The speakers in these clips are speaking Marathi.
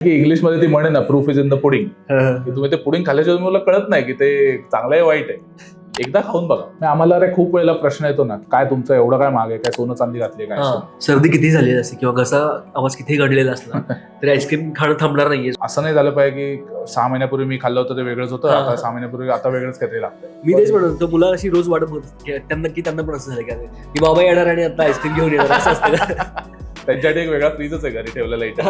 की इंग्लिशमध्ये ती म्हणे ना, proof is in the pudding. की तुम्ही ते पुडिंग खाल्ल्याशिवाय मला कळत नाही की ते चांगलं आहे वाईट आहे. एकदा खाऊन बघा. आम्हाला अरे खूप वेळेला प्रश्न येतो ना, काय तुमचं एवढं काय मागे, काय सोनं चांदी घातली काय? सर्दी किती झाली असते किंवा घसा आवाज किती घडलेला असला तरी आईस्क्रीम खाणं थांबणार नाहीये. असं नाही झालं पाहिजे की 6 महिन्यापूर्वी मी खाल्लं होतं ते वेगळंच होतं, आता 6 महिन्यापूर्वी आता वेगळंच काहीतरी लागतंय. मी तेच म्हणत होतो, मुलं अशी रोज वाटत होती त्यांना पण असं झालं की बाबा येणार आणि आता आईस्क्रीम घेऊन येणार असं असतं. त्यांच्यासाठी एक वेगळा फ्रीजच आहे घरी ठेवलेला इथे.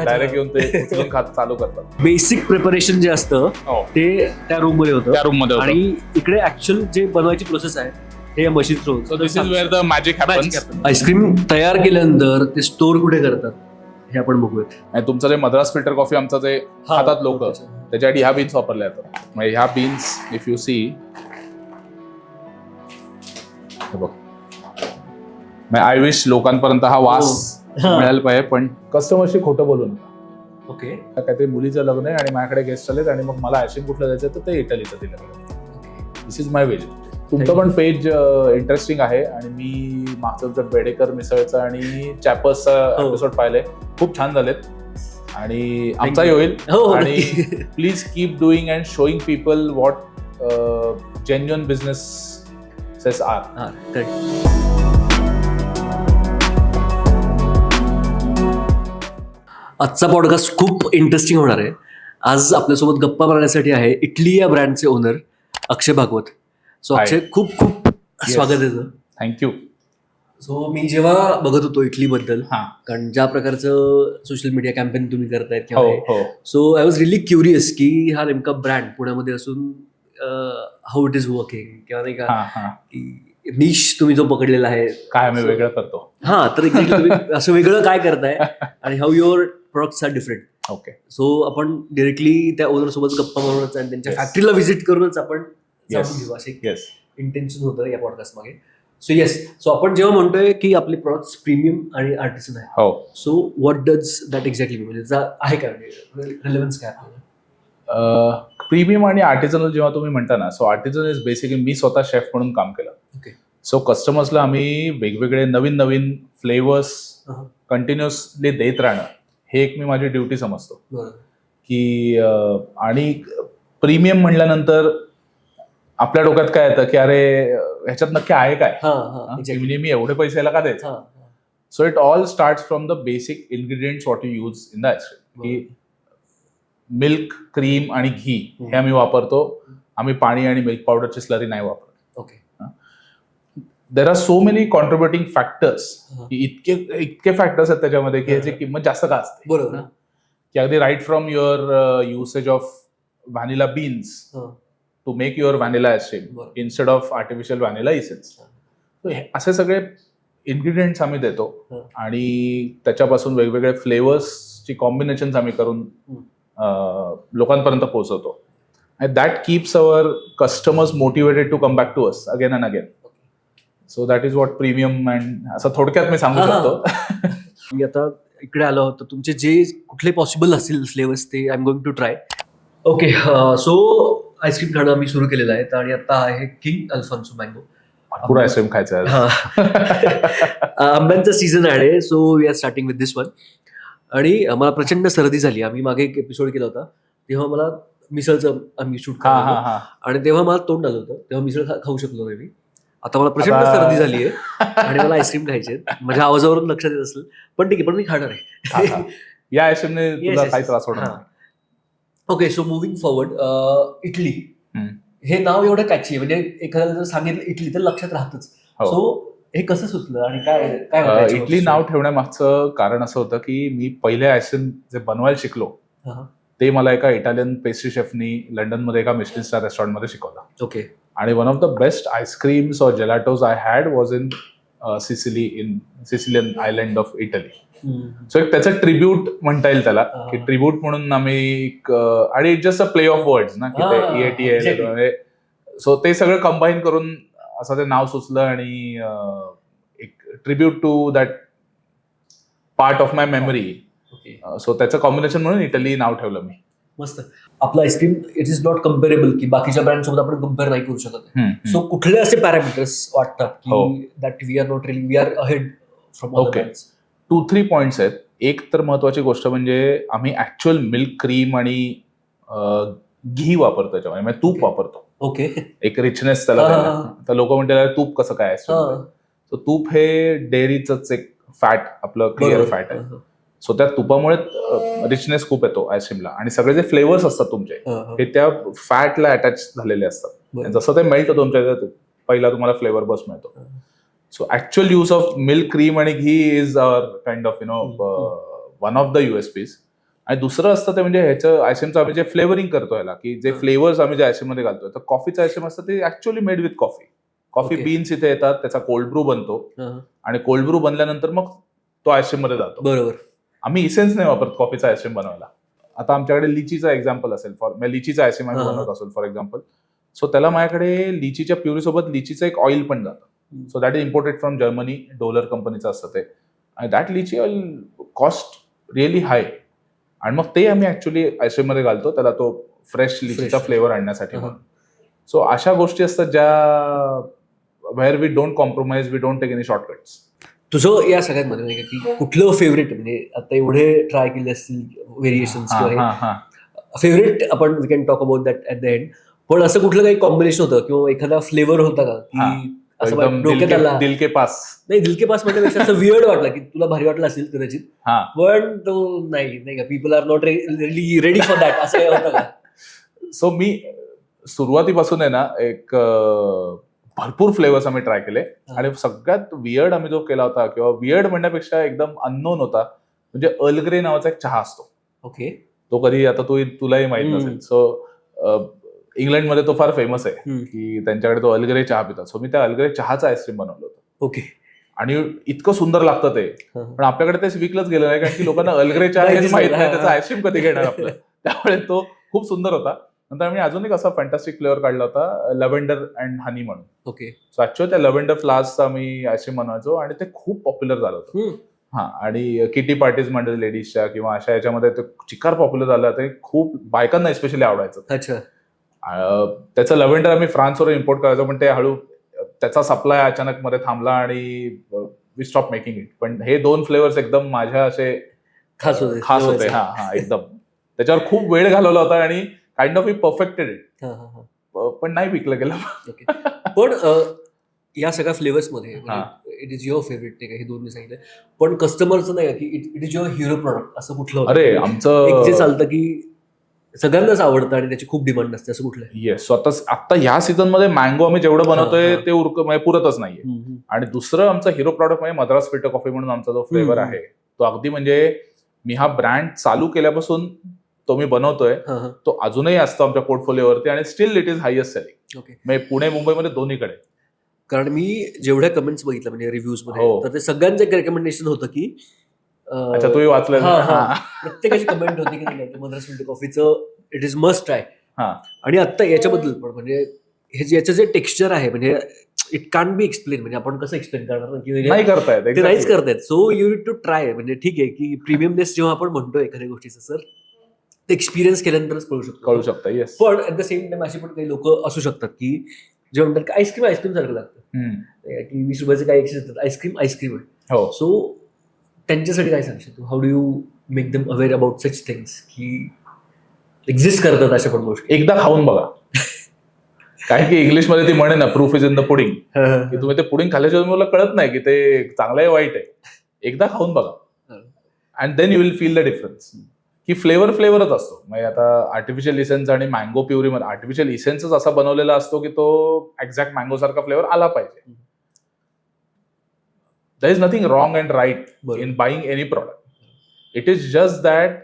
डायरेक्ट येऊन ते उचलून खात चालू करतात. बेसिक प्रिपरेशन जे असतं ते त्या रूम मध्ये होतं, त्या रूम मध्ये आणि इकडे ऍक्च्युअल जे बनवायची प्रोसेस आहे ते या machine through. So this is where the magic happens. Ice cream तयार केल्यानंतर ते स्टोर कुठे करतात हे आपण बघूयात. आणि तुमचं जे मद्रास फिल्टर कॉफी आमचं जे खातात लोक, त्याच्यासाठी ह्या बीन्स वापरल्या जातात. म्हणजे ह्या बीन्स इफ यू सी, बघ, आय विश लोकांपर्यंत हा वास मिळायला पाहिजे, पण कस्टमरशी खोटं बोलू नका. ओके, काहीतरी मुलीचं लग्न आहे आणि माझ्याकडे गेस्ट आलेत आणि मग मला आयस्क्रीम कुठलं द्यायचं तर ते इटलीचं दिलं. दिस इज माय विजन. तुमचं पण पेज इंटरेस्टिंग आहे आणि मी मागचं बेडेकर मिसळचं आणि चॅपर्सचा एपिसोड पाहिले, खूप छान झालेत आणि आमचाही होईल. आणि please keep doing and showing people what genuine businesses are. आजचा पॉडकास्ट खूप इंटरेस्टिंग होणार आहे. आज आपल्यासोबत गप्पा मारण्यासाठी आहे इटली या ब्रँडचे ओनर अक्षय भागवत. सो अक्षय, खूप खूप स्वागत आहे. थँक्यू. सो मी जेव्हा बघत होतो इटली बद्दल, कारण ज्या प्रकारचं सोशल मीडिया कॅम्पेन तुम्ही करतायत किंवा, so I was really curious की हा नेमका ब्रँड पुण्यामध्ये असून हाऊ इट इज वर्किंग किंवा नाही का, निश तुम्ही जो पकडलेला आहे काय आम्ही वेगळं करतो. तर एक्झॅक्टली तुम्ही असं वेगळं काय करताय आणि how your products are different. Okay. So आपण डिरेक्टली त्या ओनर सोबत गप्पा मारूनच आणि त्यांच्या फॅक्टरीला व्हिजिट करूनच आपण जाणून घेऊ असे इंटेन्शन होतं या पॉडकास्ट मागे. सो आपण जेव्हा म्हणतोय की आपले प्रॉडक्ट्स प्रीमियम आणि आर्टिसन आहे, so what does that exactly म्हणजे आहे का, रिलेव्हन्स काय? प्रीमियम आणि आर्टिझनल जेव्हा तुम्ही म्हणता ना, सो आर्टिझन इज बेसिकली मी स्वतः शेफ म्हणून काम केलं. सो कस्टमर्सला आम्ही वेगवेगळे नवीन नवीन फ्लेवर्स कंटिन्युअसली देत राहणं, हे एक मी माझी ड्युटी समजतो. की आणि प्रीमियम म्हणल्यानंतर आपल्या डोक्यात काय येतं की अरे ह्याच्यात नक्की आहे काय, मी एवढे पैसे याला का द्यायचे. So it all start from the basic ingredients what you use in the ice cream. की मिल्क, क्रीम आणि घी हे आम्ही वापरतो. आम्ही पाणी आणि मिल्क पावडरची स्लरी नाही वापरत. There are so many contributing factors. इतके फॅक्टर्स आहेत त्याच्यामध्ये की ह्याची किंमत जास्त का असते. बरोबर. की अगदी right from your usage of vanilla beans to make your vanilla ice cream instead of artificial vanilla essence. असे सगळे इन्ग्रेडियंट्स आम्ही देतो आणि त्याच्यापासून वेगवेगळे फ्लेवर्सची कॉम्बिनेशन्स आम्ही करून लोकांपर्यंत पोहोचवतो. आणि that keeps our customers motivated to come back to us again and again. So that is what premium and असं थोडक्यात मी सांगू शकतो. मी आता इकडे आलो होतो, तुमचे जे कुठले पॉसिबल असतील फ्लेवर्स ते I am going to try. Okay, so ice cream खाणं आम्ही सुरू केलेलं आहे आणि आता आहे किंग अल्फान्सो मँगो. पुरा आईस्क्रीम खायचं आहे. आंब्यांचा सीझन आहे, so we are starting with this one. आणि मला प्रचंड सर्दी झाली. आम्ही मागे एक एपिसोड केला होता तेव्हा मला मिसळचं आम्ही शूट केलं आणि तेव्हा मला तोंड आलं होतं, तेव्हा मिसळ खाऊ शकलो नाही मी. आता मला प्रचंड सर्दी झाली आहे आणि मला आईस्क्रीम खायची आहे. माझ्या आवाजावरून लक्षात येत असेल, पण ठीक आहे, पण मी खाणार आहे. या आईस्क्रीमने तुला काही त्रास होणार. Okay, so moving forward, Italy हे नाव एवढं कॅची आहे, म्हणजे एखाद्याला जर सांगितलं इटली तर लक्षात राहतच. सो हे कसं सुचलं आणि काय इटली नाव ठेवण्यामागचं कारण असं होतं की मी पहिले आईस्क्रीम जे बनवायला शिकलो ते मला एका इटालियन पेस्ट्री शेफनी लंडनमध्ये एका मिशलिन स्टार रेस्टॉरंटमध्ये शिकवलं. ओके. आणि one of the best ice creams और gelatos I had was in Sicily, in Sicilian island of Italy. So एक त्याचं ट्रिब्यूट म्हणता येईल त्याला, की ट्रिब्यूट म्हणून आम्ही आणि it just a play of words ना, की ते EATA. सो ते सगळं कंबाईन करून असं ते नाव सुचलं आणि एक tribute to that part of my memory. So त्याचं कॉम्बिनेशन म्हणून इटली नाव ठेवलं मी. मस्त. आपलं ice cream it is not comparable, की बाकीच्या ब्रँड सोबत आपण कम्पेअर नाही करू शकत. सो कुठले असे पॅरामीटर्स वाटतात की that we are not really we are ahead from other brands? 2-3 points आहेत. एक तर महत्वाची गोष्ट म्हणजे आम्ही ऍक्च्युअल मिल्क क्रीम आणि घी वापरतो त्याच्यामध्ये, म्हणजे तूप वापरतो. ओके. एक रिचनेस त्याला द्यायला. तर लोक म्हणतात तूप कसं काय आईस्क्रीम. सो तूप हे डेअरीच एक फॅट, आपलं क्लिअर फॅट आहे. सो त्या तुपामुळे रिचनेस खूप येतो आईस्क्रीमला, आणि सगळे जे फ्लेवर्स असतात तुमचे हे त्या फॅटला अटॅच झालेले असतात. जसं ते मेल्ट होतं तुमच्या, पहिला तुम्हाला फ्लेवर बस मिळतो. So actual use of milk cream आणि ghee is kind of one of the USPs. आणि दुसरं असतं ते म्हणजे ह्याचं आईस्क्रीमचं आम्ही जे फ्लेवरिंग करतो ह्याला, की जे फ्लेवर्स आम्ही जे आईस्क्रीम मध्ये घालतोय, तर कॉफीचं आईस्क्रीम असतं ते actually made with coffee beans इथे येतात, त्याचा कोल्ड ब्रू बनतो, आणि कोल्ड ब्रू बनल्यानंतर मग तो आईस्क्रीम मध्ये जातो. बरोबर. आम्ही इसेन्स नाही वापरत कॉफीचा आईस्क्रीम बनवायला. आता आमच्याकडे लिचीचा एक्झाम्पल असेल, लिचीचा आईस्क्रीम आम्ही बनवत असेल फॉर एक्झाम्पल, सो त्याला माझ्याकडे लिचीच्या प्युरी सोबत लिचीचं एक ऑइल पण जातं. So that is imported from Germany, dolour कंपनीचं असतं ते, आणि दॅट लिची ऑइल कॉस्ट रिअली हाय, आणि मग ते आम्ही ऍक्च्युअली आईस्क्रीम मध्ये घालतो, त्याला तो फ्रेश लिचीचा फ्लेवर आणण्यासाठी. सो अशा गोष्टी असतात ज्या where we don't compromise, we don't take any shortcuts. तुझं या सगळ्यांमध्ये म्हणजे की कुठलं फेवरेट, म्हणजे आता एवढे ट्राय केले असतील व्हेरिएशन्स किंवा फेवरेट, आपण we can talk about that at the end, पण असं कुठलं काही कॉम्बिनेशन होतं किंवा एखादा फ्लेवर होता का की असं डोक्यात आला, दिल के पास? नाही, दिल के पास म्हणण्यापेक्षा असं वियर्ड वाटलं की तुला भारी वाटलं असेल कदाचित, पण तो नाही का, people are not really ready for that, असं काय होतं का? सो मी सुरुवातीपासून आहे ना, एक भरपूर फ्लेवर्स आम्ही ट्राय केले, आणि सगळ्यात वियर्ड आम्ही जो केला होता, किंवा वियर्ड म्हणण्यापेक्षा एकदम अननोन होता, म्हणजे अर्ल ग्रे नावाचा एक चहा असतो. ओके. तो कधी आता तुलाही माहित नसेल. सो इंग्लंडमध्ये तो फार फेमस आहे की त्यांच्याकडे तो अर्ल ग्रे चहा पितात. सो मी त्या अर्ल ग्रे चहाचं आईस्क्रीम बनवलं होतं. ओके. आणि इतकं सुंदर लागतं ते, पण आपल्याकडे तेच विकलंच गेलं नाही, कारण की लोकांना अर्ल ग्रे चहा हेच माहित नाही, त्याचं आईस्क्रीम कधी घेणार आपलं. त्यामुळे तो खूप सुंदर होता. नंतर आम्ही अजून एक असा फॅन्टास्टिक फ्लेवर काढला होता, लव्हेंडर अँड हनी म्हणून. ओके. सो ऍक्च्युअली त्या लव्हेंडर फ्लास्कचा आम्ही आईस्क्रीम बनवायचो, आणि ते खूप पॉप्युलर झालं होतं. आणि किटी पार्टीज म्हणजे लेडीजच्या किंवा अशा याच्यामध्ये ते चिकार पॉप्युलर झालं, ते खूप बायकांना स्पेशली आवडायचं. अच्छा. त्याचं लव्हेंडर आम्ही फ्रान्सवरून इम्पोर्ट करायचो, पण ते हळू त्याचा सप्लाय अचानक मध्ये थांबला आणि वी स्टॉप मेकिंग इट. पण हे 2 फ्लेवर्स एकदम माझ्या असे खास होते. एकदम त्याच्यावर खूप वेळ घालवला होता, आणि kind of we perfected it, पण नाही विकलं गेलं. पण या सगळ्या फ्लेवर्स मध्ये इट इज युअर फेवरेट, ते हे 2 मी सांगितलं, पण कस्टमरचं नाही की it is your hero product, असं कुठलं होतं? अरे आमचं जे चालतं की सगळ्यांनाच आवडतं आणि त्याची खूप डिमांड असते, असं कुठलं? येस. स्वतःच आता ह्या सीझन मध्ये मँगो आम्ही जेवढं बनवतोय ते पुरतच नाहीये. आणि दुसरं आमचं हिरो प्रॉडक्ट म्हणजे मद्रास फिल्टर कॉफी म्हणून आमचा जो फ्लेवर आहे, तो अगदी म्हणजे मी हा ब्रँड चालू केल्यापासून तो मी बनवतोय, तो अजूनही असतो आमच्या पोर्टफोलिओवरती, आणि still it is highest selling. Okay. म्हणजे पुणे मुंबईमध्ये दोन्हीकडे. कारण मी जेवढ्या कमेंट्स बघितल्या म्हणजे रिव्ह्यूज मध्ये, तर ते सगळ्यांचं एक रेकमेंडेशन होतं की अच्छा, तूही वाचलं? प्रत्येकाची कमेंट होती की मद्रास फिल्टर कॉफीचं इट इज मस्ट ट्राय. आणि आता याच्याबद्दल पण म्हणजे हे याचं जे टेक्स्चर आहे, म्हणजे इट कांट बी एक्सप्लेन, म्हणजे आपण कसं एक्सप्लेन करणार की नाही करतायत, ते नाहीच करतायत. So you need to try. म्हणजे ठीक आहे की प्रीमियमनेस जेव्हा आपण म्हणतो एखाद्या गोष्टीचं, सर ते एक्सपिरियन्स केल्यानंतरच कळू शकतं. येस. पण ऍट द सेम टाइम अशी पण काही लोक असू शकतात की जे म्हणतात की आईस्क्रीम सारखं लागतं, की 20 रुपयाचं काय आईस्क्रीम आहे. सो त्यांच्यासाठी काय सांगशील तू? How do you make them aware about such things की एक्झिस्ट करतात अशा पण गोष्टी? एकदा खाऊन बघा. काय की इंग्लिशमध्ये ती म्हणे ना, proof is in the pudding, की तुम्ही ते पुडिंग खाल्ल्याशिवाय मला कळत नाही की ते चांगलं आहे वाईट आहे. एकदा खाऊन बघा, and then you will feel the difference. की फ्लेवरच असतो. म्हणजे आता आर्टिफिशियल इसेन्स आणि मँगो प्युरी मध्ये आर्टिफिशियल इसेन्सच असा बनवलेला असतो की तो एक्झॅक्ट मँगो सारखा फ्लेवर आला पाहिजे. There is nothing wrong and right in buying any product. It is just that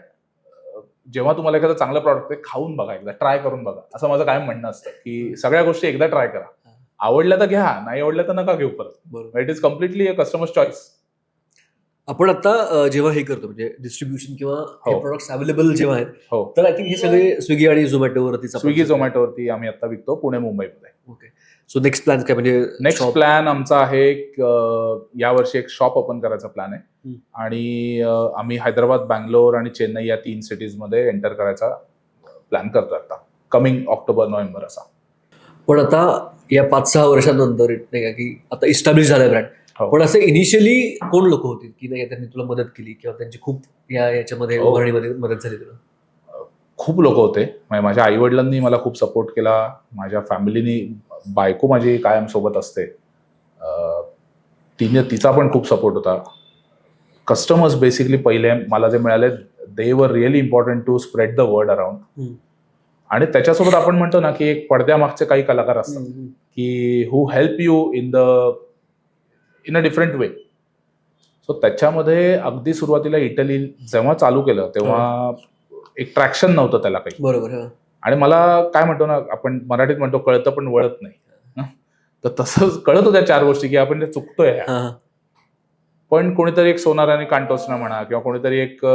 जेव्हा तुम्हाला एखादं चांगलं प्रॉडक्ट आहे, खाऊन बघा, एकदा ट्राय करून बघा, असं माझं कायम म्हणणं असतं की सगळ्या गोष्टी एकदा ट्राय करा. आवडल्या तर घ्या, नाही आवडल्या तर नका घेऊ परत. It is completely a customer choice. आपण आता जेव्हा हे करतो म्हणजे डिस्ट्रीब्युशन किंवा हे प्रोडक्ट्स अवेलेबल जेव्हा आहेत, तर आय थिंक हे सगळे स्विगी आणि झोमॅटोवरती आम्ही आता विकतो पुणे मुंबईमध्ये. ओके. सो नेक्स्ट प्लॅन काय? म्हणजे नेक्स्ट प्लॅन आमचा आहे यावर्षी एक शॉप ओपन करायचा प्लॅन आहे, आणि आम्ही हैदराबाद, बँगलोर आणि चेन्नई या 3 सिटीज मध्ये एंटर करायचा प्लॅन करतो आता कमिंग ऑक्टोबर नोव्हेंबर असा. पण आता या 5-6 वर्षांनंतर नाही का की आता इस्टॅब्लिश झालाय ब्रँड, हो. पण असं इनिशियली कोण लोक होते की नाही त्यांनी तुला मदत केली किंवा त्यांची खूप याच्यामध्ये हो. उभारणीमध्ये मदत झाली तुला? खूप लोक होते. म्हणजे माझ्या आई वडिलांनी मला खूप सपोर्ट केला. माझ्या फॅमिलीनी, बायको माझी कायम सोबत असते. तिचा पण खूप सपोर्ट होता. कस्टमर्स बेसिकली पहिले मला जे मिळाले, they were really important to spread the word around. आणि त्याच्यासोबत आपण म्हणतो ना की एक पडद्यामागचे काही कलाकार असतात की who help you in a different way. So त्याच्यामध्ये अगदी सुरुवातीला इटली जेव्हा चालू केलं तेव्हा एक ट्रॅक्शन नव्हतं त्याला काही. बरोबर. आणि मला काय म्हणतो ना, आपण मराठीत म्हणतो कळतं पण वळत नाही. तर तसंच कळत होत्या 4 गोष्टी की आपण ते चुकतोय. पण कोणीतरी एक सोनाराने कांटोसना म्हणा किंवा कोणीतरी एक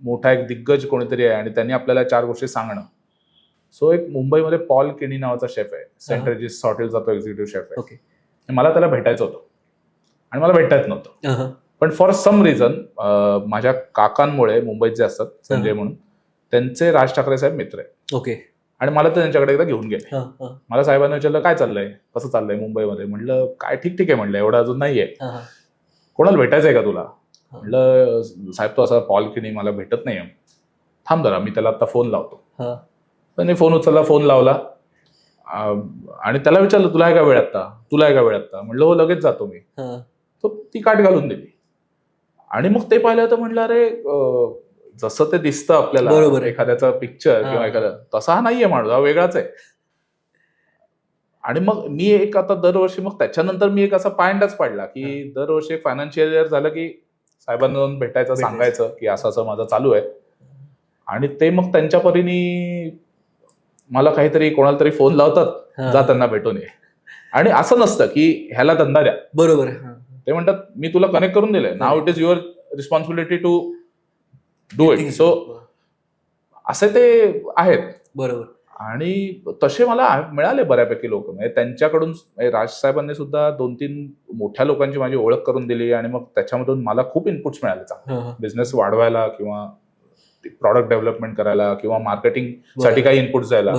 मोठा एक दिग्गज कोणीतरी आहे आणि त्यांनी आपल्याला 4 गोष्टी सांगणं. सो एक मुंबईमध्ये पॉल किनी नावाचा शेफ आहे, सेंट रेजिस हॉटेलचा तो एक्झिक्युटिव्ह शेफ आहे. ओके. मला त्याला भेटायचं होतं आणि मला भेटता येत नव्हतं. पण फॉर सम रिझन माझ्या काकांमुळे मुंबईत जे असतात संजय म्हणून, त्यांचे राज ठाकरे साहेब मित्र आहे. ओके. आणि मला ते त्यांच्याकडे एकदा घेऊन गेले. मला साहेबांनी विचारलं काय चाललंय, कसं चाललंय मुंबईमध्ये. म्हटलं काय ठीक आहे म्हणलं, एवढं अजून नाहीये. कोणाला भेटायचंय का तुला? म्हटलं साहेब तो असा पॉल किनी मला भेटत नाहीये. थांब जरा मी त्याला आता फोन लावतो. त्यांनी फोन उचलला, फोन लावला आणि त्याला विचारलं तुला आहे का वेळ आत्ता? म्हटलं हो लगेच जातो मी. तो ती काट घालून दिली. आणि मग ते पाहिलं तर म्हटलं अरे जसं ते दिसतं आपल्याला एखाद्याचा पिक्चर किंवा एखादा, तसा हा नाहीये माणूस, हा वेगळाच आहे. आणि मग मी एक आता दरवर्षी मग त्याच्यानंतर मी एक असा पायंडाच पाडला की दरवर्षी फायनान्शियल इयर झालं की साहेबांना जाऊन भेटायचं, सांगायचं की असं असं माझं चालू आहे. आणि ते मग त्यांच्या परीने मला काहीतरी कोणाला तरी फोन लावतात, जा त्यांना भेटून ये. आणि असं नसतं की ह्याला धंदा द्या. बरोबर. ते म्हणतात मी तुला कनेक्ट करून दिलंय, now it is your responsibility to do it. So असे ते आहेत. बरोबर. आणि तसे मला मिळाले बऱ्यापैकी लोक. म्हणजे त्यांच्याकडून राजसाहेबांनी सुद्धा 2-3 मोठ्या लोकांची माझी ओळख करून दिली आणि मग त्याच्यामधून मला खूप इनपुट्स मिळाले चांगले. बिझनेस वाढवायला किंवा प्रॉडक्ट डेव्हलपमेंट करायला किंवा मार्केटिंग साठी काही इनपुट्स द्यायला.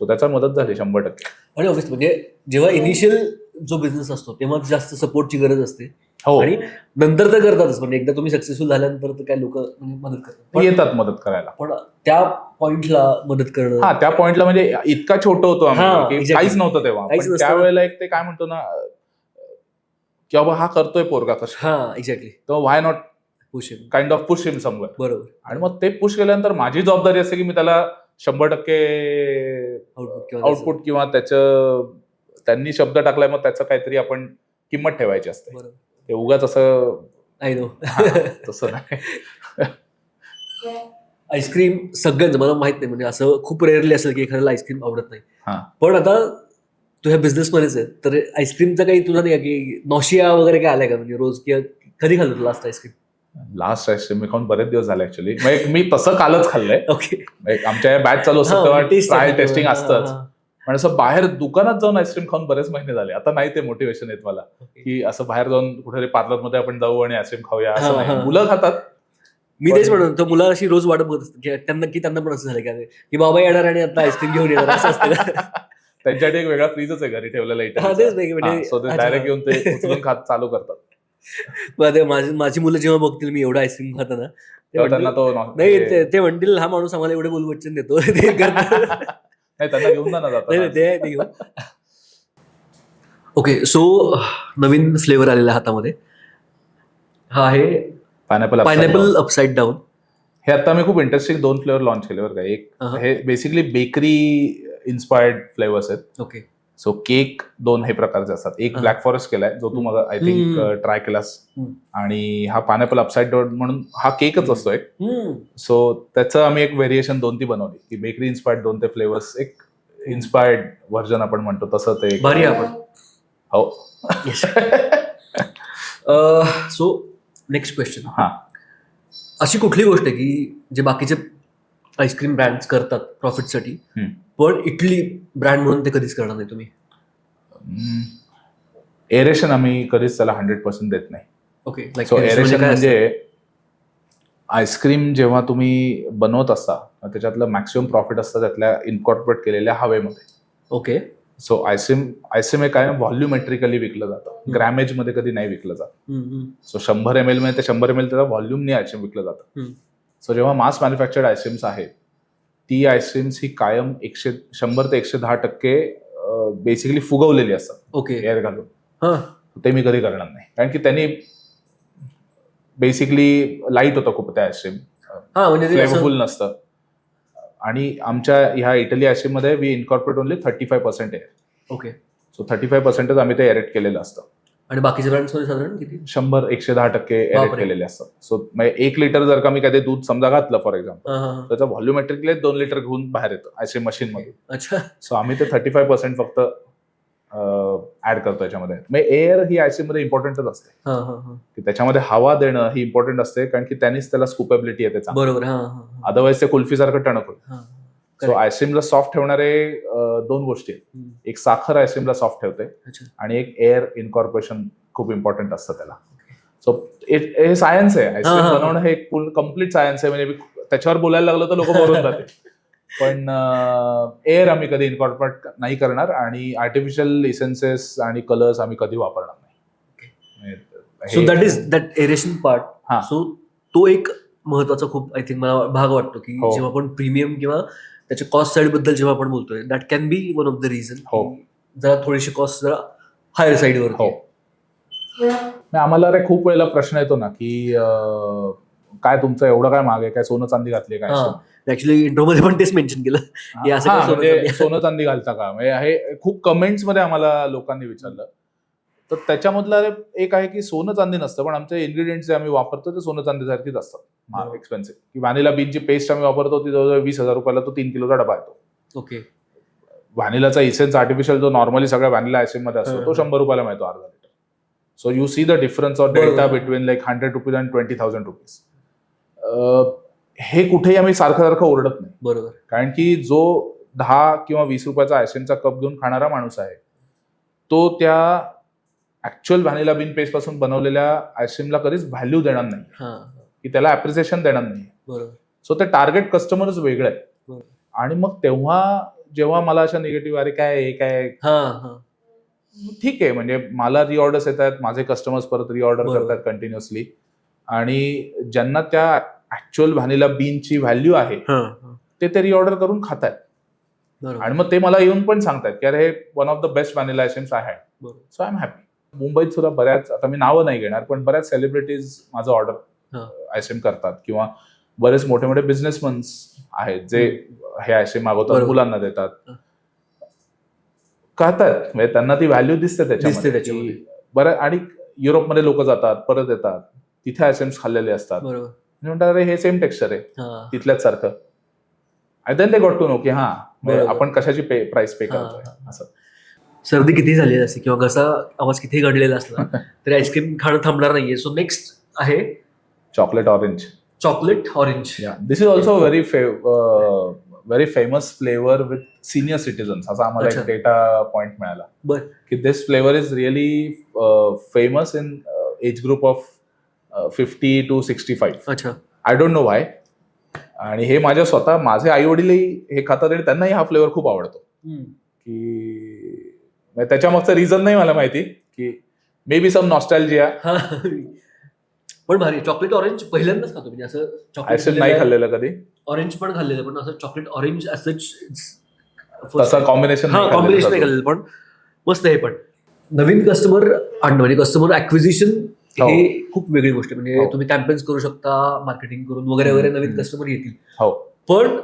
सो त्याचा मदत झाली 100%. आणि ऑब्व्हियसली म्हणजे जेव्हा इनिशियल जो बिझनेस असतो तेव्हा जास्त सपोर्टची गरज असते. हो. आणि नंतर तर करतातच, म्हणजे एकदा तुम्ही सक्सेसफुल झाल्यानंतर तर काय लोक मदत करतात, येतात मदत करायला. पण त्या पॉइंटला मदत करणं, त्या पॉइंटला म्हणजे इतका छोटं होतो आम्ही की काहीच नव्हतं तेव्हा. त्यावेळेला एक ते काय म्हणतो ना की बाबा हा करतोय पोरगा कसं, एक्झॅक्टली, तो why not push him, kind of push him somewhere. बरोबर. आणि मग ते पुश केल्यानंतर माझी जबाबदारी असते की मी त्याला 100% आउटपुट किंवा त्यांनी शब्द टाकलाय मग त्याचं काहीतरी आपण किंमत ठेवायची असते. ते उगाच असं आय नो तसं नाही. आईस्क्रीम सगळ्यांचं मला माहित नाही, म्हणजे असं खूप रेअरली असेल की एखाद्याला आईस्क्रीम आवडत नाही. पण आता तू ह्या बिझनेसमध्येच आहे तर आईस्क्रीमचा काही तुला नाही की नॉशिया वगैरे काय आलाय का, म्हणजे रोज किंवा कधी खाल्लं लास्ट आईस्क्रीम? लास्ट आईस्क्रीम मी खाऊन बरेच दिवस झाले ऍक्च्युली. मी तसं कालच खाल्लंय. ओके. आमच्या बॅच चालू असतं तेव्हा ट्रायल टेस्टिंग असतंच. पण असं बाहेर दुकानात जाऊन आईस्क्रीम खाऊन बरेच महिने झाले. आता नाही ते मोटिवेशन येत मला की असं बाहेर जाऊन कुठेतरी पार्लरमध्ये आपण जाऊ आणि आईस्क्रीम खाऊया, असं नाही. मुलं खातात. मी तेच म्हणतो मुलं अशी रोज वाटत बघत असतात की त्यांना पण असं झालं की बाबा येणार आणि आता आईस्क्रीम घेऊन येणार, असं असतं. त्यांच्यासाठी एक वेगळा फ्रीजच आहे घरी ठेवलेला इथे, डायरेक्ट येऊन ते उचलून खात चालू करतात. माझी मुलं जेव्हा बघतील मी एवढा आईस्क्रीम खाताना त्यांना तो नाही, ते म्हणतील हा माणूस आम्हाला एवढे बोलवचन देतो. त्यांना घेऊन जाणार. ओके, सो नवीन फ्लेवर आलेला हातामध्ये, हा आहे पायनॅपल अपसाइड डाऊन. हे आता मी खूप इंटरेस्टिंग 2 फ्लेवर लॉन्च केले बरं का. एक हे बेसिकली बेकरी इन्स्पायर्ड फ्लेवर्स आहेत. ओके. सो केक 2 हे प्रकारचे असतात. एक ब्लॅक फॉरेस्ट केलाय जो तू मला आय थिंक ट्राय केलास, आणि हा पायनॅपल अपसाइड डाऊन म्हणून हा केकच असतो एक. सो त्याचं आम्ही एक व्हेरिएशन 2 ती बनवली की बेकरी इन्स्पायर्ड 2 ते फ्लेवर्स, एक इन्स्पायर्ड व्हर्जन आपण म्हणतो तसं ते भारी आपण. हो. सो नेक्स्ट क्वेश्चन, अशी कुठली गोष्ट आहे की जे बाकीचे आईस्क्रीम ब्रँड्स करतात प्रॉफिटसाठी पण इटली ब्रँड म्हणून ते कधीच करणार नाही तुम्ही? एरेशन आम्ही कधीच त्याला 100% देत नाही. ओके. सो एरेशन म्हणजे आईस्क्रीम जेव्हा तुम्ही बनवत असता त्याच्यातलं मॅक्सिमम प्रॉफिट असतं त्यातल्या इनकॉर्पोरेट केलेल्या हवेमध्ये. ओके. सो आयसिम हे काय व्हॉल्युमेट्रिकली विकलं जातं, ग्रॅमेज मध्ये कधी नाही विकलं जात. सो 100 ml मध्ये 100 ml त्याचा व्हॉल्युमने आयसिम विकलं जातं. सो जेव्हा मास मॅन्युफॅक्चर्ड आयसिम्स आहेत ती आयसिम्स ही कायम 100 ते 110% बेसिकली फुगवलेली असतात. ओके. एअर घालून. ते मी कधी करणार नाही, कारण की त्यांनी बेसिकली लाईट होतं खूप त्या आयस्क्रीम, म्हणजे फ्लेवरफुल नसतं. आणि आमच्या ह्या इटली आयस्क्रीम मध्ये we incorporate only 35% air. Okay. So 35% आम्ही ते एरेट केलेलं असतं. आणि बाकीच्या ब्रँड्समध्ये साधारण किती? 100-110% एरेट केलेले असतात. सो 1 लिटर जर का मी काही दूध समजा घातलं फॉर एक्झाम्पल, त्याचं व्हॉल्युमेट्रिकली 2 लिटर घेऊन बाहेर येतं आयस्क्रीम मशीन मधून. अच्छा. सो आम्ही ते 35% फक्त ऍड करतो याच्यामध्ये. म्हणजे एअर ही आयस्क्रीम मध्ये इम्पॉर्टंटच असते, की त्याच्यामध्ये हवा देणं ही इम्पॉर्टंट असते, कारण की त्यांनीच त्याला स्कूपेबिलिटी येते. बरोबर. अदरवाईज ते कुल्फीसारखं टणक होईल. सो आयस्क्रीमला सॉफ्ट ठेवणारे 2 गोष्टी आहेत. एक साखर आयस्क्रीमला सॉफ्ट ठेवते आणि एक एअर इन्कॉर्पोरेशन खूप इम्पॉर्टंट असतं त्याला. सो हे सायन्स आहे. आयस्क्रीम बनवणं हे एक कम्प्लीट सायन्स आहे. म्हणजे त्याच्यावर बोलायला लागलं तर लोक बोलून जाते. पण एअर आम्ही कधी इन्कॉर्पोरेट नाही करणार आणि आर्टिफिशियल इसेन्सेस आणि कलर्स आम्ही कधी वापरणार नाही. So that is that aeration part. So तो एक महत्वाचा खूप आय थिंक मला भाग वाटतो की जेव्हा आपण प्रीमियम किंवा त्याच्या कॉस्ट साईड बद्दल जेव्हा आपण बोलतोय, that can be one of the reason. जरा थोडीशी कॉस्ट जरा हायर साईडवर. आम्हाला रे खूप वेळेला प्रश्न येतो ना की काय तुमचं एवढं काय महाग आहे, काय सोनं चांदी घातली काय? ऍक्च्युली इंट्रोमध्ये पण तेच मेन्शन केलं, सोनं चांदी घालता का? म्हणजे हे खूप कमेंट्स मध्ये आम्हाला लोकांनी विचारलं. तर त्याच्यामधलं एक आहे की सोनं चांदी नसतं, पण आमचे इन्ग्रेडियंट्स जे आम्ही वापरतो ते सोनं चांदीसारखीच असतात, एक्सपेन्सिव्ह. की व्हॅनिला बीनची पेस्ट आम्ही वापरतो ती जवळजवळ 20,000 रुपयाला तो 3 किलोचा डबा येतो. ओके. व्हॅनिलाचा इसेन्स आर्टिफिशियल जो नॉर्मली सगळ्या व्हॅनिला आयस्क्रीम मध्ये असतो तो 100 रुपयाला मिळतो अर्धा litre. So you see the difference of delta between like 100 rupees and 20,000 rupees. हे कुठेही आम्ही सारखं ओरडत नाही. बरोबर. कारण की जो 10 किंवा 20 रुपयाचा आयस्क्रीमचा कप घेऊन खाणारा माणूस आहे तो त्या ऍक्च्युअल व्हॅनिला बीन पेस्ट पासून बनवलेल्या आयस्क्रीमला कधीच व्हॅल्यू देणार नाही, की त्याला अप्रिसिएशन देणार नाही. बरोबर. सो ते टार्गेट कस्टमरच वेगळं आहे. आणि मग तेव्हा जेव्हा मला अशा निगेटिव्ह अरे काय ठीक आहे, म्हणजे मला रिऑर्डर्स येतात, माझे कस्टमर्स परत रिऑर्डर करतात कंटिन्युअसली, आणि ज्यांना त्या ऍक्च्युअल व्हॅनिला बीनची व्हॅल्यू आहे ते रिऑर्डर करून खातात. आणि मग ते मला येऊन पण सांगतात की अरे हे one of the best vanilla ice creams I had. So I am happy. मुंबईत सुद्धा बऱ्याच, आता मी नावं नाही घेणार, पण बऱ्याच सेलिब्रिटीज माझं ऑर्डर आयस्क्रीम करतात, किंवा बरेच मोठे मोठे बिझनेसमन्स आहेत जे हे आयस्क्रीम मागवतात, मुलांना देतात, खातात. म्हणजे त्यांना ती व्हॅल्यू दिसते त्याच्यामध्ये. बरं. आणि युरोपमध्ये लोक जातात, परत येतात, तिथे आयस्क्रीम्स खाल्लेले असतात, म्हणतात अरे हे सेम टेक्स्चर आहे तिथल्याच सारखं. आणि then they got to know की आपण कशाची प्राइस पे करतोय. असं सर्दी किती झाली असते किंवा घसा आवाज किती घडलेला असला तरी आईस्क्रीम खाणं थांबणार नाहीये. सो नेक्स्ट आहे chocolate orange. This is also very famous flavour with senior citizens, असा आम्हाला एक डेटा पॉइंट मिळाला की this flavour is really famous in age group of 50 to 65. I don't know why. आणि हे माझे आई वडीलही हे खातात आणि त्यांनाही हा फ्लेवर खूप आवडतो. की त्याच्या मागचं रिझन नाही मला माहिती, की मे बी सम नॉस्टॅल्जिया. पण भारी. चॉकलेट ऑरेंज पहिल्यांदाच खातो म्हणजे असं. चॉकलेट नाही खाल्लेलं कधी. ऑरेंज पण खाल्लेलं, पण असं चॉकलेट ऑरेंज तसं कॉम्बिनेशन नाही खाल्लेलं, पण मस्त आहे. पण नवीन कस्टमर आणणं म्हणजे कस्टमर ऍक्विजिशन हे खूप वेगळी गोष्ट आहे. म्हणजे तुम्ही कॅम्पेन्स करू शकता, मार्केटिंग करून वगैरे नवीन कस्टमर येतील. पण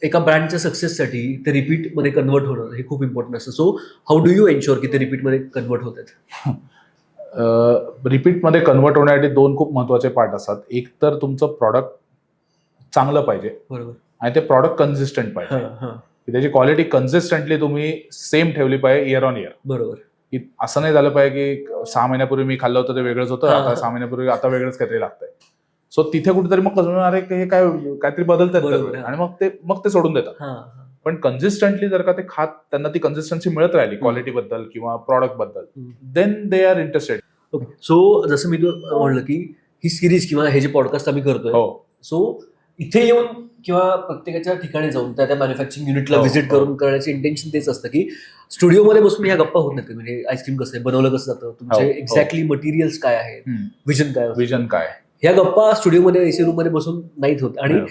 एका ब्रँडच्या सक्सेससाठी ते रिपीट मध्ये कन्वर्ट होणं हे खूप इम्पॉर्टंट असतं. So how do you ensure की ते रिपीट मध्ये कन्वर्ट होतात? रिपीटमध्ये कन्वर्ट होण्यासाठी 2 खूप महत्वाचे पार्ट असतात. एक तर तुमचं प्रॉडक्ट चांगलं पाहिजे, बरोबर, आणि ते प्रॉडक्ट कन्सिस्टंट पाहिजे. त्याची क्वालिटी कन्सिस्टंटली तुम्ही सेम ठेवली पाहिजे इयर ऑन इयर. बरोबर. की असं नाही झालं पाहिजे की 6 महिन्यापूर्वी मी खाल्लं होतं ते वेगळंच होतं, आता 6 महिन्यापूर्वी आता वेगळंच काहीतरी लागतंय. सो तिथे कुठेतरी मग कस्टमर हे काहीतरी बदलतात आणि मग ते सोडून देतात. पण कन्सिस्टंटली जर का ते खात त्यांना ती कन्सिस्टन्सी मिळत राहिली क्वालिटी बद्दल किंवा प्रॉडक्ट बद्दल, then they are interested. Okay. So जसं मी म्हणलं की ही सिरीज किंवा हे जे पॉडकास्ट आम्ही करतोय, सो इथे येऊन किंवा प्रत्येकाच्या ठिकाणी जाऊन त्या मॅन्युफॅक्चरिंग युनिटला व्हिजिट करून करण्याचे इंटेन्शन तेच असतं की स्टुडिओमध्ये बसून ह्या गप्पा होत नाहीत, म्हणजे आईस्क्रीम कसं आहे, बनवलं कसं जातं, तुमचे हो. एक्झॅक्टली मटेरियल्स काय आहेत, विजन काय असतं. विजन काय ह्या गप्पा स्टुडिओमध्ये एसी रूम मध्ये बसून नाहीत होत. आणि नाही.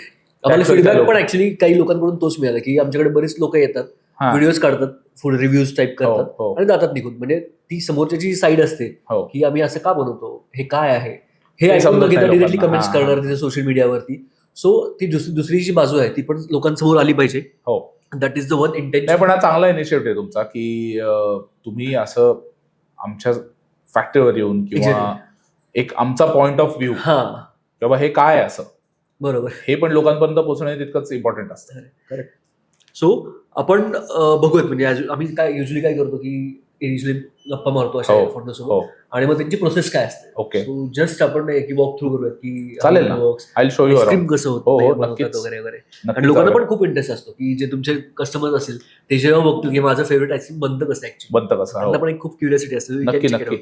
आम्हाला Actual फीडबॅक लोक. पण ऍक्च्युली काही लोकांकडून तोच मिळाला की आमच्याकडे बरेच लोक येतात, हा. व्हिडिओज काढतात, फुल रिव्ह्यूज टाईप हो, करतात हो, आणि जातात निघून. म्हणजे ती समोरच्याची साईड असते हो. की आम्ही असं का बनवतो, हे काय आहे, हे ते ऐकून समजत न घेता नाही डिरेक्टली लोकांना. कमेंट्स हा. करणार तिथे सोशल मीडियावरती. सो ती दुसरी जी बाजू आहे ती पण लोकांसमोर आली पाहिजे. हो. दॅट इज द वन नाही, इंटेन्शन. पण हा चांगला इनिशिएटिव्ह आहे तुमचा की तुम्ही असं आमच्या फॅक्टरीवर येऊन किंवा Exactly. एक आमचा पॉइंट ऑफ व्ह्यू हा, किंवा हे काय आहे असं बरोबर. हे पण लोकांपर्यंत पोहोचणे तितकंच इम्पॉर्टंट असतं. सो आपण बघूयात, म्हणजे आम्ही काय युजली काय करतो की युजली गप्पा मारतो अशा हो, फोटोसोबत, हो. आणि मग त्यांची प्रोसेस काय असते. ओके. सो जस्ट आपण एक वॉक थ्रू करूयात की चालेल ना. आय शो यू आईस्क्रीम कसं हो, होतं, हो, बनवतात नक्कीच. वगैरे वगैरे. आणि लोकांना पण खूप इंटरेस्ट असतो की जे तुमचे कस्टमर्स असेल ते जेव्हा बघतील की माझं फेवरेट आईस्क्रीम बनतं कसं ऍक्च्युली, बनतं कसं. त्यांना हो. पण एक खूप क्युरियोसिटी असते. नक्की नक्की.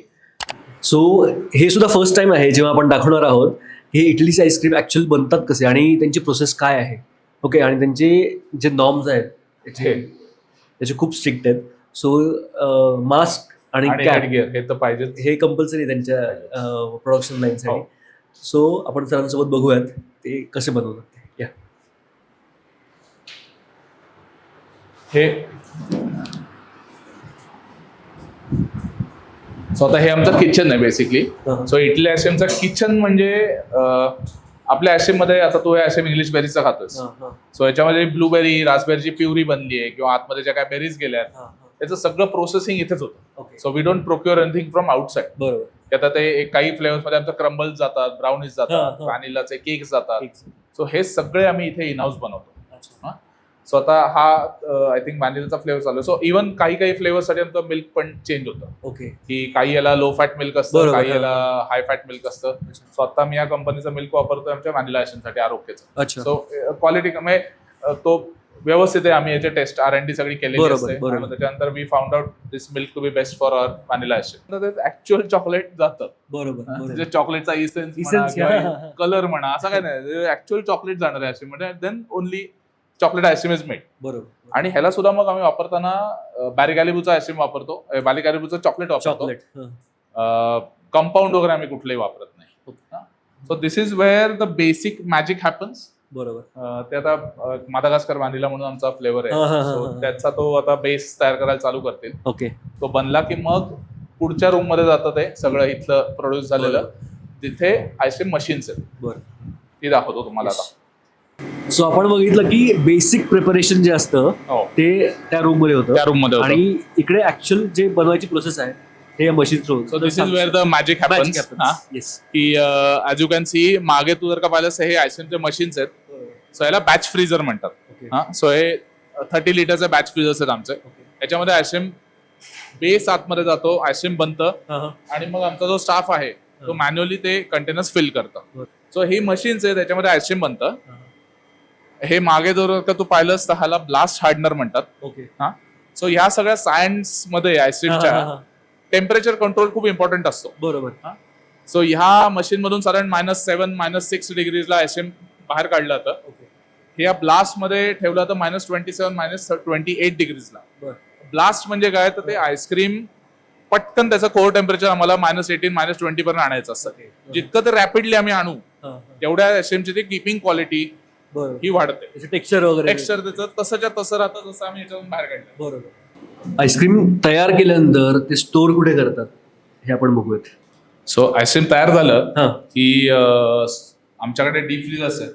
सो हे सुद्धा फर्स्ट टाइम आहे जेव्हा आपण दाखवणार आहोत हे इटलीचे आईस्क्रीम ऍक्च्युअल बनतात कसे आणि त्यांची प्रोसेस काय आहे. ओके. आणि त्यांचे जे नॉर्म्स आहेत त्याचे खूप स्ट्रिक्ट आहेत. सो मास्क आणि कॅप हेडगिअर हे तर पाहिजे. हे कंपल्सरी त्यांच्या प्रोडक्शन लाईनसाठी. हो. सो आपण सरांसोबत बघूयात ते कसे बनवतात ते. या. हे सो आता हे आमचं किचन आहे बेसिकली. सो इटली आयस्क्रीमचं किचन म्हणजे आपल्या आयस्क्रीम मध्ये आता तू हे आयस्क्रीम इंग्लिश बेरीजचा खातोस. सो याच्यामध्ये ब्लूबेरी रास्पबेरीची प्युरी बनली आहे किंवा आतमध्ये ज्या काय बेरीज गेल्यात त्याचं सगळं प्रोसेसिंग इथेच होतं. So we don't procure anything from outside. बरोबर. आता ते काही फ्लेवर्स मध्ये आमचं क्रम्बल्स जातात, ब्राउनीज जातात, व्हॅनिलाचे केक्स जातात. सो हे सगळे आम्ही इथे इन हाऊस बनवतो. सो आता हा आय थिंक व्हॅनिलाचा फ्लेवर चालू आहे. सो इव्हन काही फ्लेवर्ससाठी आमचं मिल्क पण चेंज होतं. ओके. की काही याला लो फॅट मिल्क असतं, बरोबर, काही हा. याला हाय फॅट मिल्क असतं. सो आता मी या कंपनीचं मिल्क वापरतोय आमच्या व्हॅनिला आयस्क्रीमसाठी आरोग्याचं. अच्छा. सो क्वालिटी म्हणजे तो व्यवस्थित आहे. आम्ही याचे टेस्ट R&D सगळी केलेली बरोबर, असते. बरोबर. आणि त्याच्यानंतर we found out this milk to be best for our vanilla ice cream. Actual chocolate जातं. बरोबर. म्हणजे चॉकलेटचा इसेन्स Essence, हा. कलर म्हणा असं काय नाही. ऍक्च्युअल चॉकलेट जाणार आहे आयस्क्रीम म्हणजे then only chocolate ice cream is made. बरोबर. आणि ह्याला सुद्धा मग आम्ही वापरताना बालिकालिबूचा आयस्क्रीम वापरतो, बालिकालिबूचं चॉकलेट वापरतो. चॉकलेट. कंपाऊंड वगैरे आम्ही कुठलंही वापरत नाही. So this is where the basic magic happens. बरोबर. ते आता मादागास्कर व्हॅनिला म्हणून आमचा फ्लेवर हा, हा, आहे. हा, सो हा. त्याचा तो आता बेस तयार करायला चालू करतील. ओके. तो बनला की मग पुढच्या रूम मध्ये जातं ते सगळं इथलं प्रोड्यूस झालेलं. तिथे आईस्क्रीम मशीन्स आहेत. बरं. ती दाखवतो तुम्हाला आता. सो आपण बघितलं की बेसिक प्रिपरेशन जे असतं हो. ते त्या रूम मध्ये होतं त्या रूम मध्ये होतं. आणि इकडे ऍक्च्युअल जे बनवायची प्रोसेस आहे ते machine so this is where the magic happens. की ॲज यू कॅन सी मागे तू जर का पाहिलंस हे आयस्क्रीमचे मशीन्स आहेत. सो याला बॅच फ्रीजर म्हणतात. सो हे 30 लिटरचे बॅच फ्रीजर्स आहेत आमचे. याच्यामध्ये आयस्क्रीम बेस आतमध्ये जातो, आयस्क्रीम बनतं आणि मग आमचा जो स्टाफ आहे तो मॅन्युअली ते कंटेनर्स फिल करतं. सो ही मशीन्स आहे त्याच्यामध्ये आयस्क्रीम बनतं. हे मागे जर का तू पाहिलंस तर ह्याला ब्लास्ट हार्डनर म्हणतात. ओके. सो ह्या सगळ्या सायन्स मध्ये आयस्क्रीमच्या टेम्परेचर कंट्रोल खूप इम्पॉर्टंट असतो. बरोबर. सो ह्या मशीन मधून साधारण -7 -6 डिग्रीजला आयस्क्रीम बाहेर काढलं जातं. हे या ब्लास्ट मध्ये ठेवलं तर -27 -28 डिग्रीजला. ब्लास्ट म्हणजे काय तर ते आईस्क्रीम पटकन त्याचं कोर टेम्परेचर आम्हाला -18 -20 पर्यंत आणायचं असतं. जितकं ते रॅपिडली आम्ही आणू तेवढ्या आईस्क्रीमची ती कीपिंग क्वालिटी ही वाढते. टेक्स्चर वगैरे टेक्स्चर त्याचं तसंच्या तसं राहतं जसं आम्ही याच्यातून बाहेर काढलं. बरोबर. आईस्क्रीम तयार केल्यानंतर ते स्टोर कुठे करतात हे आपण बघूयात. सो आईस्क्रीम तयार झालं की आमच्याकडे डीप फ्रीजर्स आहेत.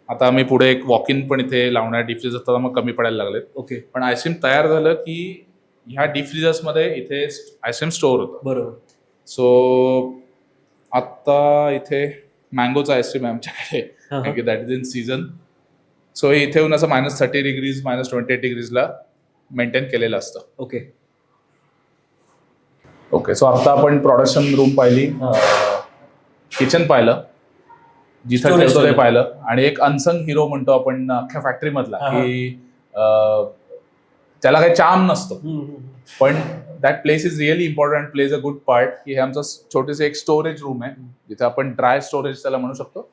आता आम्ही पुढे एक वॉक इन पण इथे लावणार. डीप फ्रीजर तर मग कमी पडायला लागलेत. ओके. पण आईस्क्रीम तयार झालं की ह्या डीप फ्रीजर्स मध्ये इथे आईस्क्रीम स्टोअर होतं. बरोबर. सो आता इथे मँगोचा आईस्क्रीम आहे आमच्याकडे, that is in season. So हे इथे येऊन असं -30 डिग्रीज -28 डिग्रीजला मेंटेन केलेलं असतं. ओके. ओके. सो आता आपण प्रोडक्शन रूम पाहिली, किचन पाहिलं, जिथं ठेवतो ते पाहिलं आणि एक अनसंग हिरो म्हणतो आपण अख्ख्या फॅक्टरी मधला की त्याला काही चार्म नसतो पण that place is really important, plays a good part. की हे आमचं छोटेसे एक स्टोरेज रूम आहे जिथे आपण ड्राय स्टोरेज त्याला म्हणू शकतो.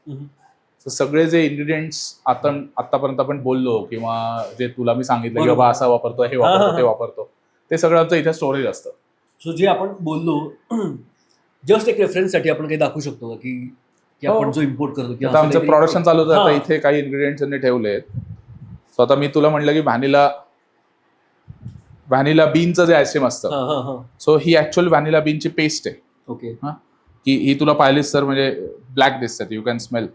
सगळे जे इन्ग्रेडियंट्स आतापर्यंत आपण बोललो किंवा जे तुला मी सांगितलं की बाबा असा वापरतो, हे वापरतो, ते वापरतो, ते सगळं आमचं इथे स्टोरेज असतं. सो जे आपण बोललो जस्ट एक रेफरन्ससाठी आपण काही दाखवू शकतो का की आपण जो इम्पोर्ट करतो की आता आमचं प्रोडक्शन चालू होतं. आता इथे काही इन्ग्रेडियंट्स त्यांनी ठेवलेत. सो आता मी तुला म्हटलं की व्हॅनिला बीनचं जे आईस्क्रीम असतं, सो ही ऍक्च्युअल व्हॅनिला बीनची पेस्ट आहे. ओके. की ही तुला पाहिलीस तर म्हणजे ब्लॅक दिसतात, you can smell.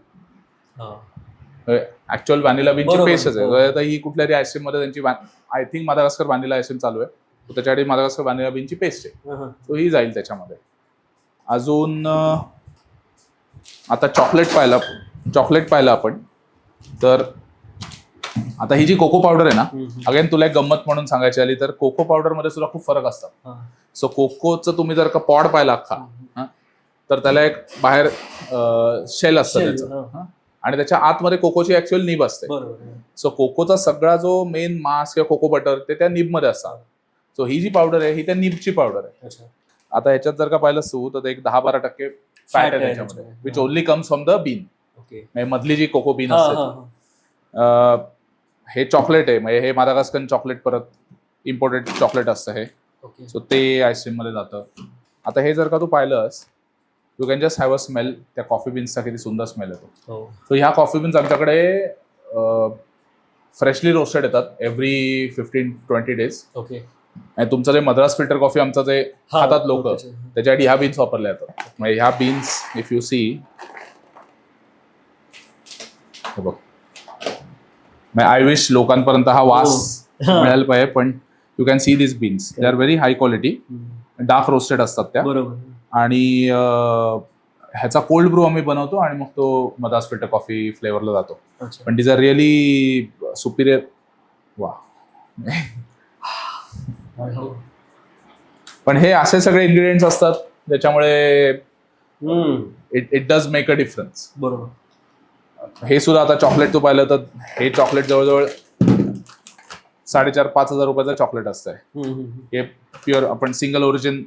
Actual vanilla बीनची पेस्टच आहे. आता ही कुठल्याही आईस्क्रीम मध्ये त्यांची I think Madagascar vanilla ice cream चालू आहे, त्याच्यासाठी मादागास्कर व्हॅनिला बीनची पेस्ट आहे. सो ही जाईल त्याच्यामध्ये. अजून आता चॉकलेट पाहिलं आपण तर आता ही जी कोको पावडर आहे ना, अगेन तुला एक गंमत म्हणून सांगायची आली तर कोको पावडर मध्ये सुद्धा खूप फरक असतात. सो कोकोचं तुम्ही जर का पॉड पाहिला अख्खा तर त्याला एक बाहेर शेल असतं त्याचं, आणि त्याच्या आतमध्ये कोकोची ऍक्च्युअल निब असते. सो कोकोचा सगळा जो मेन मास किंवा कोको बटर ते त्या निब मध्ये असतात. सो ही जी पावडर आहे ही त्या निबची पावडर आहे. आता याच्यात जर का पाहिलं तू तर एक 10-12% फॅट आहे त्याच्यामध्ये, which only comes from the bean. मधली जी कोको बीन असते. हे चॉकलेट आहे, म्हणजे हे मादागास्कर चॉकलेट परत इम्पोर्टेड चॉकलेट असतं हे. सो ते आईस्क्रीम मध्ये जातं. आता हे जर का तू पाहिलंस, you can just have a smell. त्या कॉफी बीन्सचा किती सुंदर स्मेल येतो. सो ह्या कॉफी बीन्स आमच्याकडे फ्रेशली रोस्टेड येतात एव्हरी 15-20 days. ओके. आणि तुमचं जे मद्रास फिल्टर कॉफी आमचं जे खातात लोक, त्याच्यासाठी ह्या बीन्स वापरल्या जातात. म्हणजे ह्या बीन्स इफ यू सी, बघ, आय विश लोकांपर्यंत हा वास मिळायला पाहिजे, पण you can see this beans, they are very high quality, dark roasted असतात त्या. आणि ह्याचा कोल्ड ब्रू आम्ही बनवतो आणि मग तो मद्रास फिल्टर कॉफी फ्लेवरला जातो. पण दीज आर रिअली सुपिरियर. वा. पण हे असे सगळे इन्ग्रेडियंट्स असतात ज्याच्यामुळे it does make a difference. बरोबर. हे सुद्धा आता चॉकलेट तू पाहिलं तर हे चॉकलेट जवळजवळ 4,500-5,000 रुपयाचं चॉकलेट असतंय. हे प्युअर आपण सिंगल ओरिजिन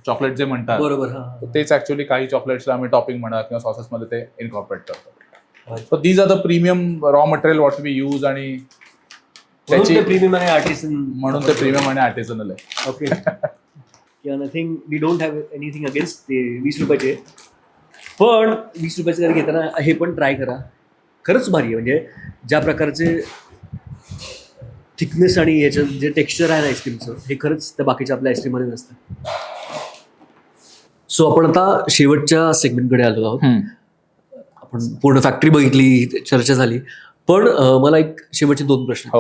चॉकलेट जे म्हणतात, बरोबर, तेच ऍक्च्युअली काही चॉकलेट्सला आम्ही टॉपिंग म्हणा किंवा सॉसेसमध्ये ते इनकॉर्पोरेट करतो. So these are the premium raw material what we use, आणि त्याची प्रीमियम आणि आर्टिसन म्हणून ते प्रीमियम आणि आर्टिझनल आहे. Okay. Nothing, we don't have anything against ते 20 रुपयाचे, पण 20 रुपयाचे जर घेताना हे पण ट्राय करा. खरंच भारी आहे. म्हणजे ज्या प्रकारचे थिकनेस आणि ह्याचं जे टेक्स्चर आहे ना आईस्क्रीमचं, हे खरंच त्या बाकीच्या आपल्या आईस्क्रीममध्ये नसतं. सो आपण आता शेवटच्या सेगमेंटकडे आलो आहोत. आपण पूर्ण फॅक्टरी बघितली, चर्चा झाली, पण मला एक शेवटचे 2 प्रश्न.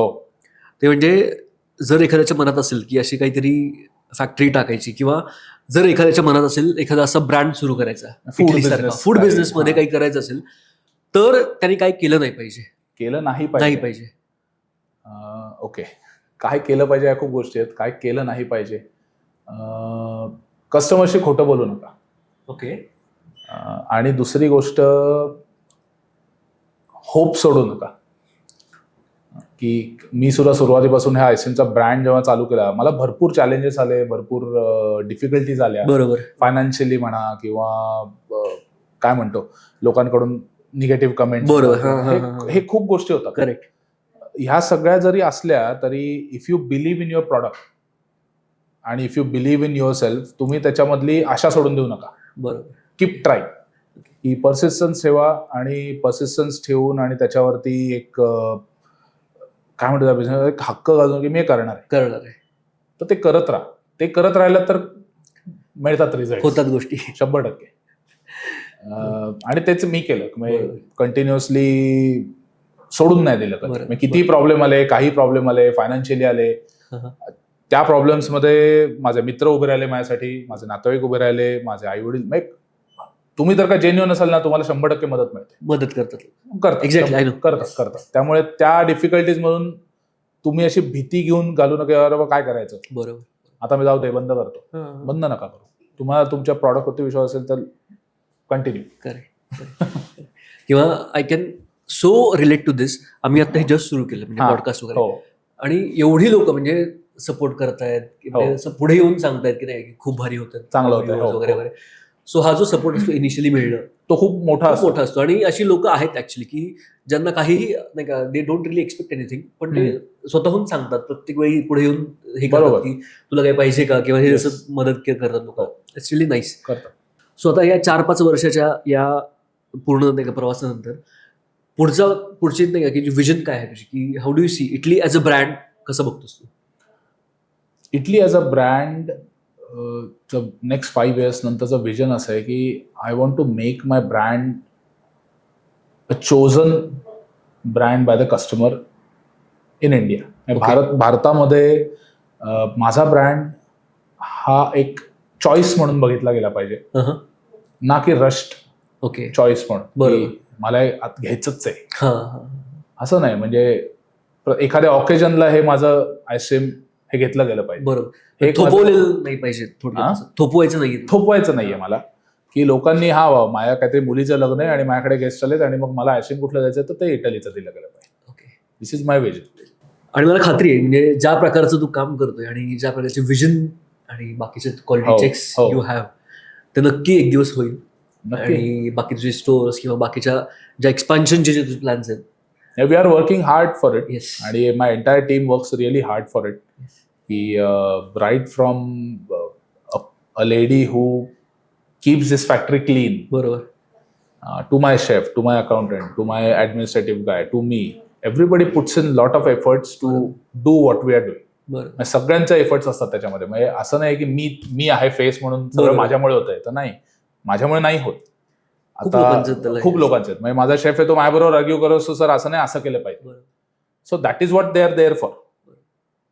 ते म्हणजे जर एखाद्याच्या मनात असेल की अशी काहीतरी फॅक्टरी टाकायची, किंवा जर एखाद्याच्या मनात असेल एखादा असा ब्रँड सुरू करायचा, फूड बिझनेसमध्ये काही करायचं असेल, तर त्यांनी काय केलं नाही पाहिजे. ओके. काय केलं पाहिजे या खूप गोष्टी आहेत. काय केलं नाही पाहिजे, कस्टमरशी खोटं बोलू नका. ओके. आणि दुसरी गोष्ट, होप सोडू नका. की मी सुद्धा सुरुवातीपासून ह्या आईस्क्रीमचा ब्रँड जेव्हा चालू केला, मला भरपूर चॅलेंजेस आले, भरपूर डिफिकल्टीज आल्या. बरोबर. फायनान्शियली म्हणा किंवा काय म्हणतो लोकांकडून निगेटिव्ह कमेंट, हे खूप गोष्टी होतात. करेक्ट. ह्या सगळ्या जरी असल्या तरी if you believe in your product आणि if you believe in yourself, तुम्ही त्याच्यामधली आशा सोडून देऊ नका. बरोबर. Keep try. ही पर्सिस्टन्स ठेवा, आणि पर्सिस्टन्स ठेवून आणि त्याच्यावरती एक काय म्हणतो बिझनेस एक हक्क गाजवून की मी करणार आहे, तर ते करत राहा. ते करत राहिलं तर मिळतात रिझल्ट, होतात गोष्टी 100%. आणि तेच मी केलं. कंटिन्युअसली सोडून नाही दिलं कधी. किती प्रॉब्लेम आले, काही प्रॉब्लेम आले, फायनान्शियली आले, त्या प्रॉब्लेम्समध्ये माझे मित्र उभे राहिले माझ्यासाठी, माझे नातेवाईक उभे राहिले, माझे आई वडील. तुम्ही तर का जेन्युइन असाल ना, तुम्हाला 100% मदत करतात. त्यामुळे त्या डिफिकल्टीज मधून तुम्ही अशी भीती घेऊन घालू नका, अरे काय करायचं, बरोबर, आता मी जाऊ दे, बंद करतो. बंद नका करू. तुम्हाला तुमच्या प्रॉडक्टवरती विश्वास असेल तर कंटिन्यू. करेक्ट. किंवा I can so relate to this. आम्ही आता हे जस्ट सुरू केलं, म्हणजे पॉडकास्ट वगैरे, आणि एवढी लोक म्हणजे सपोर्ट करतायत, पुढे येऊन सांगतायत की नाही खूप भारी होतं, चांगलं होतं वगैरे वगैरे. सो हा जो सपोर्ट असतो इनिशियली मिळणं, तो खूप मोठा खूप असतो. मोठा असतो. आणि अशी लोक आहेत ऍक्च्युली की ज्यांना काहीही नाही का, they don't relief expect anything, पण ते स्वतःहून सांगतात प्रत्येक वेळी पुढे येऊन हे करतात बरोबर. की तुला काही पाहिजे का, किंवा हे Yes. जसं मदत करतात लोक. It's relief nice. करतात. सो आता या 4-5 वर्षाच्या या पूर्ण नाही का प्रवासानंतर पुढची नाही का की विजन काय आहे तुझी, की how do you see Italy as a brand कसं बघतोस तू? Italy as a brand next 5 years नंतरचं विजन असं आहे की I want to make my brand a chosen brand by the customer in India. भारतामध्ये माझा ब्रँड हा एक चॉईस म्हणून बघितला गेला पाहिजे, ना की रस्ट ओके. चॉईस म्हणून बरोबर. की मला हे आता घ्यायचंच आहे असं नाही. म्हणजे एखाद्या ऑकेजनला हे माझं आईस्क्रीम हे घेतलं गेलं पाहिजे. बरोबर. हे थोपवलेलं नाही पाहिजे, थोडक्यात थोपवायचं नाही. थोपवायचं नाहीये मला, की लोकांनी माझ्या काहीतरी मुलीचं लग्न आहे आणि माझ्याकडे गेस्ट आलेत आणि मग मला आईस्क्रीम कुठलं द्यायचं तर ते इटलीचं दिलं गेलं पाहिजे. Okay. This is my vision. आणि मला खात्री आहे म्हणजे ज्या प्रकारचं तू काम करतोय आणि ज्या प्रकारचे विजन आणि बाकीचे क्वालिटी चेक्स यू हॅव, ते नक्की एक दिवस होईल. आणि बाकी तुझे स्टोर्स किंवा बाकीच्या ज्या एक्सपान्शनचे जे तुझे प्लॅन्स आहेत, we are working hard for it. Yes. आणि my entire team works really hard for it. की right from a lady who keeps this factory clean, बरोबर, to my chef, to my accountant, to my administrative guy, to me, everybody puts in lot of efforts to do what we are doing. बरोबर. सगळ्यांचे एफर्ट्स असतात त्याच्यामध्ये. म्हणजे असं नाही की मी आहे फेस म्हणून सगळं माझ्यामुळे होत आहे, तर नाही, माझ्यामुळे नाही होत. आता खूप लोकांचे आहेत. म्हणजे माझा शेफ आहे, तो माझ्याबरोबर आर्ग्यू करतो, सर असं नाही, असं केलं पाहिजे. So that is what they are there for.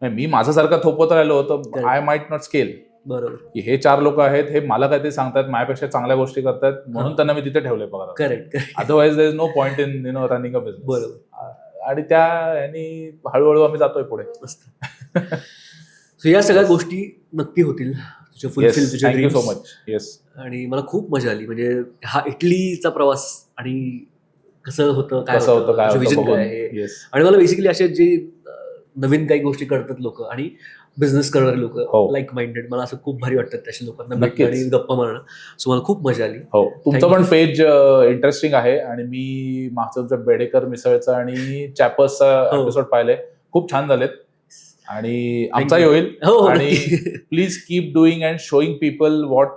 मी माझ्यासारखं थोपत राहिलो तर आय माइट नॉट स्केल. बरोबर. की हे 4 लोक आहेत, हे मला काहीतरी सांगतात, माझ्यापेक्षा चांगल्या गोष्टी करतात, म्हणून त्यांना मी तिथे ठेवले पगार. Correct. Otherwise there is no point in running a business. बरोबर. आणि त्या यांनी हळूहळू आम्ही जातोय पुढे. सो या सगळ्या गोष्टी नक्की होतील तुझ्या फुलफिल, तुझ्या thank you dreams. So much. Yes. आणि मला खूप मजा आली म्हणजे हा इटलीचा प्रवास आणि कसं होतं, काय कसं होतं, काय विजन काय आहे. आणि मला बेसिकली असे जे नवीन काही गोष्टी करतात लोक आणि बिझनेस करणारे लोक, लाईक माइंडेड, मला असं खूप भारी वाटतं तशा लोकांना भेटणं आणि गप्पा मारणं. सो मला खूप मजा आली. हो, तुमचं पण पेज इंटरेस्टिंग आहे. आणि मी मागचं बेडेकर मिसळचं आणि चॅपर्सचा एपिसोड पाहिले, खूप छान झालेत. आणि आमचाही होईल. आणि please keep doing and showing people what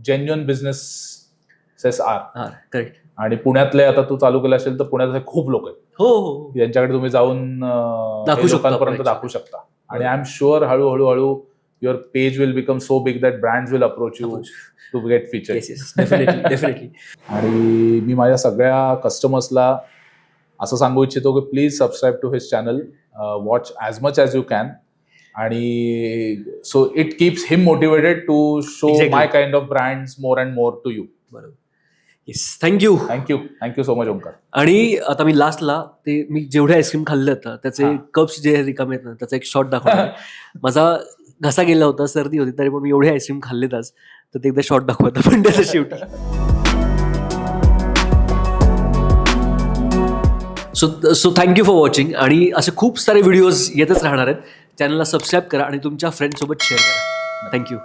genuine businesses are. Correct. आणि पुण्यातले आता तू चालू केलं असेल तर पुण्यातले खूप लोक आहेत, हो, यांच्याकडे तुम्ही जाऊन लोकांपर्यंत दाखवू शकता. आणि आय एम शुअर हळूहळू your page will become so big that brands will approach you to get features. Definitely. आणि मी माझ्या सगळ्या कस्टमर्सला असं सांगू इच्छितो की please subscribe to his channel, watch as much as you can. आणि so it keeps him motivated to show my kind of brands more and more to you. बरोबर. Yes. Thank you so much Omkar. आणि आता मी लास्टला ते मी जेवढे आईस्क्रीम खाल्ले होतं त्याचे कप्स जे रिकामे आहेत ना, त्याचा एक शॉट दाखवला. माझा घसा गेला होता, सर्दी होती, तरी पण मी एवढे आईस्क्रीम खाल्लेत आज, तर ते एकदा शॉट दाखवता पण त्याचं शेवटी. So thank you for watching. आणि असे खूप सारे व्हिडिओज येतच राहणार आहेत. चॅनलला सबस्क्राईब करा आणि तुमच्या फ्रेंड्ससोबत शेअर करा. थँक्यू.